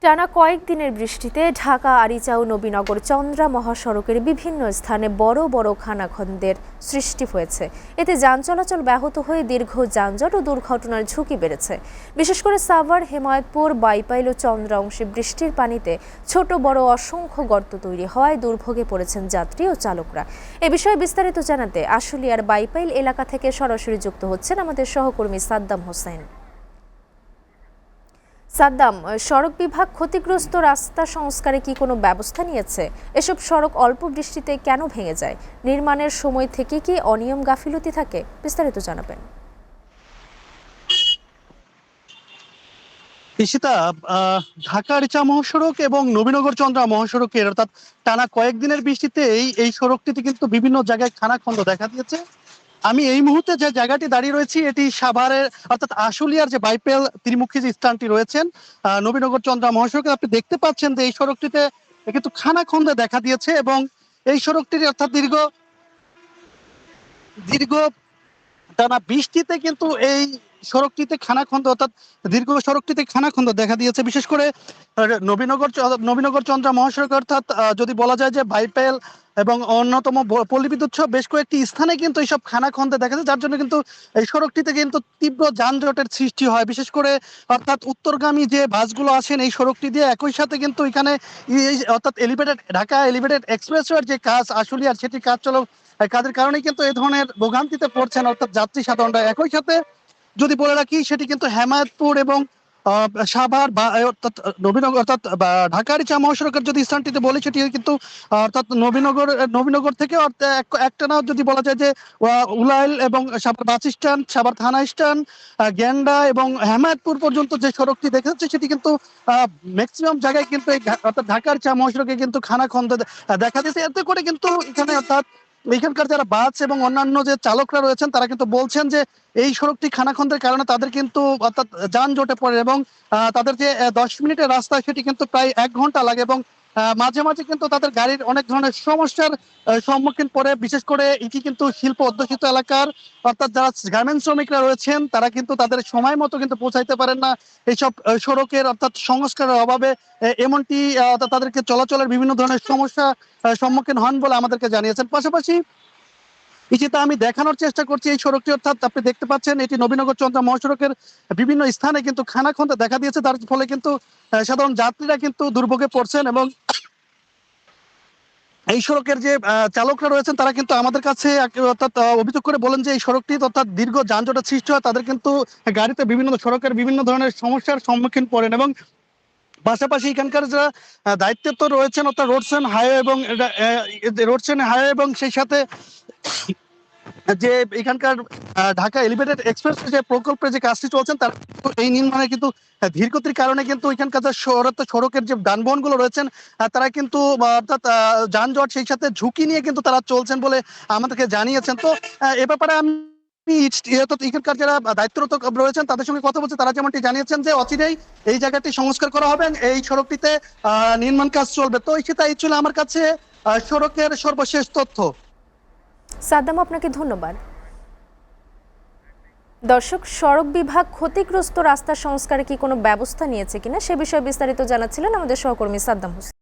টানা কয়েকদিনের বৃষ্টিতে ঢাকা আরিচা ও নবীনগর চন্দ্রা মহাসড়কের বিভিন্ন স্থানে বড় বড় খানাখন্দের সৃষ্টি হয়েছে। এতে যান চলাচল ব্যাহত হয়ে দীর্ঘ যানজট ও দুর্ঘটনার ঝুঁকি বেড়েছে। বিশেষ করে সাভার, হেমায়তপুর, বাইপাইল ও চন্দ্রা অংশে বৃষ্টির পানিতে ছোট বড় অসংখ্য গর্ত তৈরি হওয়ায় দুর্ভোগে পড়েছেন যাত্রী ও চালকরা। এ বিষয়ে বিস্তারিত জানাতে আশুলিয়ার বাইপাইল এলাকা থেকে সরাসরি যুক্ত হচ্ছেন আমাদের সহকর্মী সাদ্দাম হোসেন। সাদ্দাম, সড়ক বিভাগ ক্ষতিগ্রস্ত রাস্তা সংস্কারে কি কোনো ব্যবস্থা নিয়েছে? এসব সড়ক অল্প বৃষ্টিতে কেন ভেঙে যায়? নির্মাণের সময় থেকে কি অনিয়ম গাফিলতি থাকে? বিস্তারিত জানাবেন। ঈশিতা, ঢাকা আরিচা মহাসড়ক এবং নবীনগর চন্দ্রা মহাসড়কের অর্থাৎ টানা কয়েকদিনের বৃষ্টিতে এই সড়কটিতে কিন্তু বিভিন্ন জায়গায় খানাখন্দ দেখা দিয়েছে। আমি এই মুহূর্তে যে জায়গাটি দাঁড়িয়ে রয়েছি এটি সাভারের অর্থাৎ আশুলিয়ার যে বাইপেল ত্রিমুখী যে স্থানটি রয়েছেন নবীনগর চন্দ্রা মহাসড়কে আপনি দেখতে পাচ্ছেন যে এই সড়কটিতে কিন্তু খানাখন্দে দেখা দিয়েছে এবং এই সড়কটির অর্থাৎ দীর্ঘ দীর্ঘ টানা বৃষ্টিতে কিন্তু এই সড়কটিতে খানাখন্দ অর্থাৎ দীর্ঘ সড়কটিতে খানাখন্দ দেখা দিয়েছে। বিশেষ করে নবীনগর চন্দ্রা মহাসড়ক অর্থাৎ যদি বলা যায় যে বাইপেল এবং অন্যতম পল্লী বিদ্যুৎ সহ বেশ কয়েকটি স্থানে কিন্তু এইসব খানাখন্দে দেখা যায়, যার জন্য কিন্তু এই সড়কটিতে কিন্তু তীব্র যানজটের সৃষ্টি হয়। বিশেষ করে অর্থাৎ উত্তরগামী যে বাসগুলো আসেন এই সড়কটি দিয়ে, একই সাথে কিন্তু এখানে অর্থাৎ ঢাকা এলিভেটেড এক্সপ্রেসওয়ের যে কাজ আশুলিয়ার সেটি কাজ চলো কাজের কারণে কিন্তু এই ধরনের ভোগান্তিতে পড়ছেন অর্থাৎ যাত্রী সাধারণরা। একই সাথে যদি বলে রাখি সেটি কিন্তু হেমায়তপুর এবং সাভার বা অর্থাৎ নবীনগর অর্থাৎ ঢাকা আরিচা মহাসড়কের যদি স্থানটিতে বলি সেটি কিন্তু অর্থাৎ নবীনগর থেকে একটানা যদি বলা যায় যে উলাইল এবং সাভার বাস স্ট্যান্ড, সাভার থানা স্ট্যান্ড, গেন্ডা এবং হেমায়তপুর পর্যন্ত যে সড়কটি দেখা যাচ্ছে সেটি কিন্তু ম্যাক্সিমাম জায়গায় কিন্তু এই অর্থাৎ ঢাকা আরিচা মহাসড়কে কিন্তু খানাখন্দ দেখা দিয়েছে। এতে করে কিন্তু এখানে অর্থাৎ এখানকার যারা বাস এবং অন্যান্য যে চালকরা রয়েছেন তারা কিন্তু বলছেন যে এই সড়কটি খানাখন্দের কারণে তাদের কিন্তু অর্থাৎ যানজটে পড়ে এবং তাদের যে 10 মিনিটের রাস্তা সেটি কিন্তু প্রায় 1 ঘন্টা লাগে এবং মাঝে মাঝে কিন্তু তাদের গাড়ির অনেক ধরনের সমস্যার সম্মুখীন পড়ে। বিশেষ করে এটি কিন্তু শিল্প অধ্যুষিত এলাকার অর্থাৎ যারা গার্মেন্টস শ্রমিকরা রয়েছেন তারা কিন্তু তাদের সময় মতো কিন্তু পৌঁছাইতে পারেন না এইসব সড়কের অর্থাৎ সংস্কারের অভাবে। এমনটি তাদেরকে চলাচলের বিভিন্ন ধরনের সমস্যা সম্মুখীন হন বলে আমাদেরকে জানিয়েছেন। পাশাপাশি যেটা আমি দেখানোর চেষ্টা করছি এই সড়কটি অর্থাৎ আপনি দেখতে পাচ্ছেন এটি নবীনগর চন্দ্রা মহাসড়কের বিভিন্ন স্থানে কিন্তু খানাখন্দে দেখা দিয়েছে, তার ফলে কিন্তু সাধারণ যাত্রীরা কিন্তু দুর্ভোগে পড়ছেন এবং এই সড়কের যে চালকরা রয়েছেন তারা কিন্তু আমাদের কাছে অর্থাৎ অভিযোগ করে বলেন যে এই সড়কটি অর্থাৎ দীর্ঘ যানজটের সৃষ্টি হয়, তাদের কিন্তু গাড়িতে সড়কের বিভিন্ন ধরনের সমস্যার সম্মুখীন পড়েন এবং পাশাপাশি এখানকার যারা দায়িত্বে তো রয়েছেন অর্থাৎ রোডস এন্ড হাইওয়ে এবং সেই সাথে যে এখানকার ঢাকা এলিভেটেড এক্সপ্রেস যে প্রকল্পের যে কাজটি চলছেন তার এই নির্মাণে কিন্তু ধীরগতির কারণে কিন্তু এখানকার যে সড়কের যে যানবাহন গুলো রয়েছেন তারা কিন্তু অর্থাৎ যানজট সেই সাথে ঝুঁকি নিয়ে কিন্তু তারা চলছেন বলে আমাদেরকে জানিয়েছেন। তো এ ব্যাপারে আমি এখানকার যারা দায়িত্বরত রয়েছেন তাদের সঙ্গে কথা বলছে, তারা যেমনটি জানিয়েছেন যে অচিরেই এই জায়গাটি সংস্কার করা হবে, এই সড়কটিতে নির্মাণ কাজ চলবে। তো এই ছিল আমার কাছে সড়কের সর্বশেষ তথ্য। সাদ্দাম, আপনাকে ধন্যবাদ। দর্শক, সড়ক বিভাগ ক্ষতিগ্রস্ত রাস্তা সংস্কারে কি কোনো ব্যবস্থা নিয়েছে কিনা সে বিষয়ে বিস্তারিত জানাচ্ছিলেন আমাদের সহকর্মী সাদ্দাম হোসেন।